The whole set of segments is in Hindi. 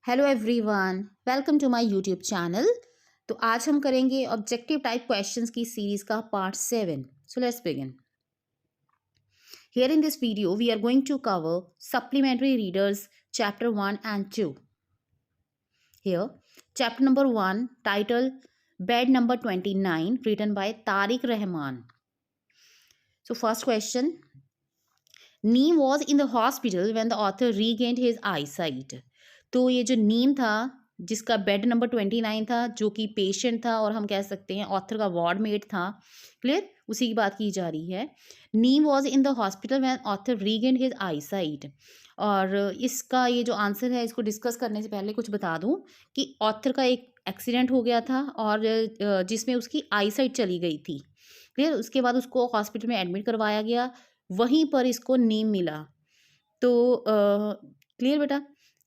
Hello everyone, welcome to my YouTube channel. तो आज हम करेंगे ऑब्जेक्टिव टाइप क्वेश्चंस की सीरीज का part 7। So let's begin. Here in this video we are going to cover supplementary readers chapter 1 and 2। Here chapter number 1 title bed number 29 written by Tariq Rahman. So first question, Neem was in the hospital when the author regained his eyesight. तो ये जो नीम था जिसका बेड नंबर 29 था, जो कि पेशेंट था और हम कह सकते हैं ऑथर का वार्डमेट था, क्लियर, उसी की बात की जा रही है। Neem was in the hospital when author regained his eyesight. और इसका ये जो आंसर है, इसको डिस्कस करने से पहले कुछ बता दूं कि ऑथर का एक एक्सीडेंट हो गया था और जिसमें उसकी आईसाइट चली गई थी, क्लियर। उसके बाद उसको हॉस्पिटल में एडमिट करवाया गया, वहीं पर इसको नीम मिला। तो क्लियर बेटा।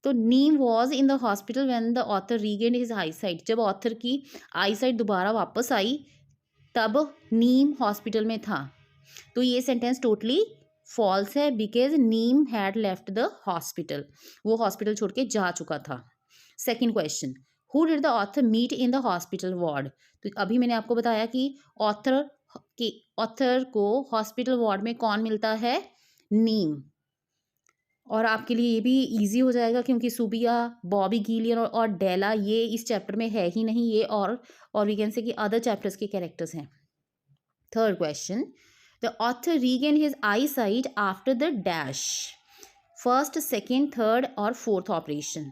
तो Neem was in the hospital when the author regained his eyesight. जब ऑथर की आईसाइट दोबारा वापस आई तब नीम हॉस्पिटल में था। तो ये सेंटेंस टोटली फॉल्स है because Neem had left the hospital. वो हॉस्पिटल छोड़ के जा चुका था। Second question, who did the author meet in the hospital ward. तो अभी मैंने आपको बताया कि ऑथर कि ऑथर को हॉस्पिटल वार्ड में कौन मिलता है, नीम। और आपके लिए ये भी इजी हो जाएगा क्योंकि सुबिया, बॉबी गीलियन और डेला ये इस चैप्टर में है ही नहीं, ये और वी कैन से कि अदर चैप्टर्स के कैरेक्टर्स हैं। Third question, the author regain his I site after the dash. First, second, third और फोर्थ ऑपरेशन।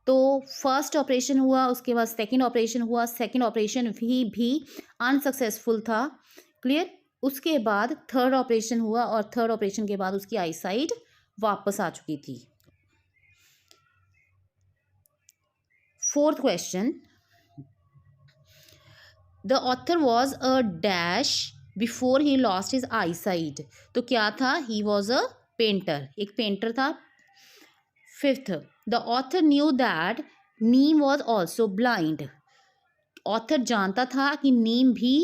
तो फर्स्ट ऑपरेशन हुआ, उसके बाद सेकेंड ऑपरेशन हुआ, सेकेंड ऑपरेशन भी अनसक्सेसफुल था, क्लियर। उसके बाद थर्ड ऑपरेशन हुआ और थर्ड ऑपरेशन के बाद उसकी आईसाइट वापस आ चुकी थी। Fourth question, the author was a dash before he lost his eyesight. तो क्या था, ही वॉज अ पेंटर, एक पेंटर था। Fifth, the author knew that Neem was also blind. Author जानता था कि नीम भी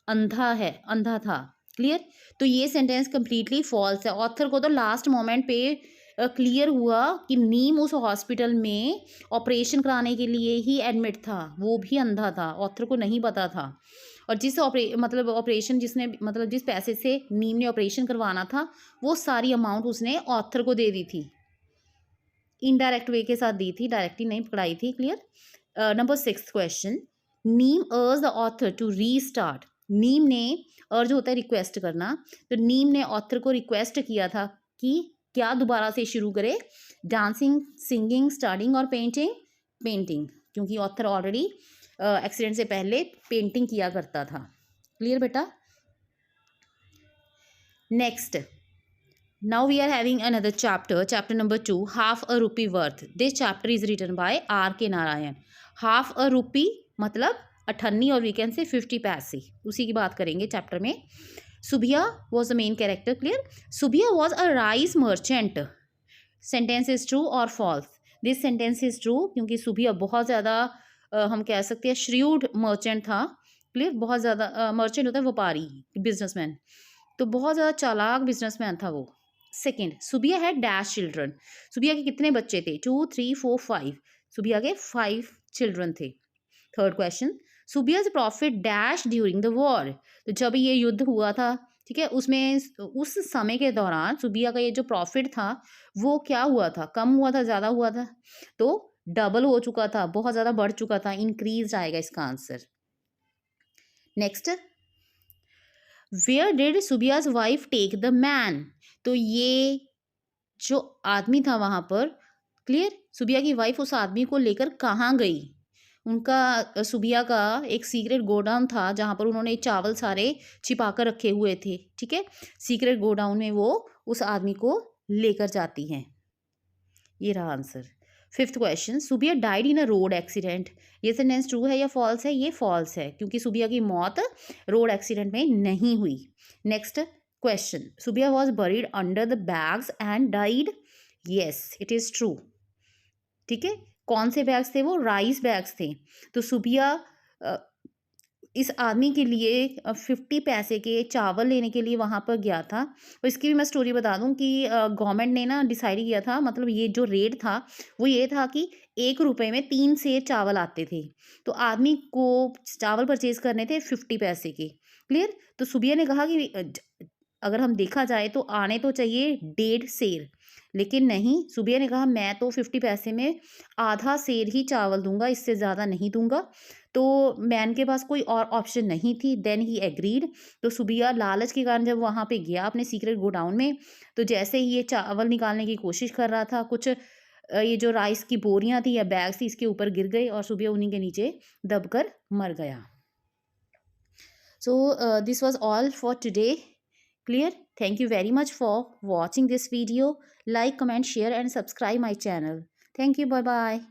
अंधा था, क्लियर। तो ये सेंटेंस कंप्लीटली फॉल्स है। ऑथर को तो लास्ट मोमेंट पे क्लियर हुआ कि नीम उस हॉस्पिटल में ऑपरेशन कराने के लिए ही एडमिट था, वो भी अंधा था, ऑथर को नहीं पता था। और जिस ऑपरेशन जिस पैसे से नीम ने ऑपरेशन करवाना था, वो सारी अमाउंट उसने ऑथर को दे दी थी, इनडायरेक्ट वे के साथ दी थी, डायरेक्टली नहीं पकड़ाई थी, clear. Number 6 question, Neem urged the author to restart. Neem ने, अर्ज होता है रिक्वेस्ट करना, तो नीम ने ऑथर को रिक्वेस्ट किया था कि क्या दोबारा से शुरू करे, डांसिंग, सिंगिंग, स्टडिंग और पेंटिंग। पेंटिंग, क्योंकि ऑथर ऑलरेडी एक्सीडेंट से पहले पेंटिंग किया करता था, क्लियर बेटा। Next, now we are having another chapter number 2, half a rupee worth. This chapter is written by R.K. Narayan. half a rupee मतलब अठन्नी और वी कैन से 50 पैसे, उसी की बात करेंगे चैप्टर में। Subbiah was the main character, clear. Subbiah was a rice merchant. Sentence is true और false. This sentence is true क्योंकि सुबिया बहुत ज़्यादा हम कह सकते हैं श्रीउड मर्चेंट था, क्लियर। बहुत ज़्यादा मर्चेंट होता है व्यापारी, बिजनेसमैन, तो बहुत ज़्यादा चालाक बिजनेसमैन था वो। Second, Subbiah had dash children. Subbiah के कितने बच्चे थे, 2 3 4 5। सुबिया के 5 चिल्ड्रन थे। Third question, Subbiah's profit dash during the war. तो जब ये युद्ध हुआ था, ठीक है, उसमें उस समय के दौरान सुबिया का ये जो प्रॉफिट था वो क्या हुआ था, कम हुआ था, ज़्यादा हुआ था। तो डबल हो चुका था, बहुत ज़्यादा बढ़ चुका था, इंक्रीज आएगा इसका answer. Next, where did Subbiah's wife take the man. तो ये जो आदमी था वहाँ पर, क्लियर, सुबिया की वाइफ उस आदमी को लेकर कहाँ गई। उनका सुबिया का एक सीक्रेट गोडाउन था जहाँ पर उन्होंने चावल सारे छिपा कर रखे हुए थे, ठीक है। सीक्रेट गोडाउन में वो उस आदमी को लेकर जाती हैं। ये रहा answer. Fifth question, सुबिया died in a road accident. ये सेंटेंस ट्रू है या फॉल्स है, ये फॉल्स है क्योंकि सुबिया की मौत रोड एक्सीडेंट में नहीं हुई। Next question, सुबिया was buried under the bags and died. Yes, it is true, ठीक है। कौन से बैग्स थे वो, राइस बैग्स थे। तो सुबिया इस आदमी के लिए 50 पैसे के चावल लेने के लिए वहाँ पर गया था। और इसकी भी मैं स्टोरी बता दूँ कि गवर्नमेंट ने ना डिसाइड किया था, मतलब ये जो रेट था वो ये था कि 1 रुपए में 3 सेर चावल आते थे। तो आदमी को चावल परचेज़ करने थे 50 पैसे के। क्लियर? तो सुबिया ने कहा कि अगर हम देखा जाए तो आने तो चाहिए 1.5 सेर, लेकिन नहीं, सुबिया ने कहा मैं तो 50 पैसे में आधा सेर ही चावल दूँगा, इससे ज़्यादा नहीं दूँगा। तो मैन के पास कोई और ऑप्शन नहीं थी, देन ही एग्रीड। तो सुबिया लालच के कारण जब वहाँ पे गया अपने सीक्रेट गोडाउन में, तो जैसे ही ये चावल निकालने की कोशिश कर रहा था, कुछ ये जो राइस की बोरियाँ थी या बैग्स थी इसके ऊपर गिर गई और सुबिया उन्हीं के नीचे दबकर मर गया। So this was all for today. Clear? Thank you very much for watching this video. Like, comment, share and subscribe my channel. Thank you. Bye bye.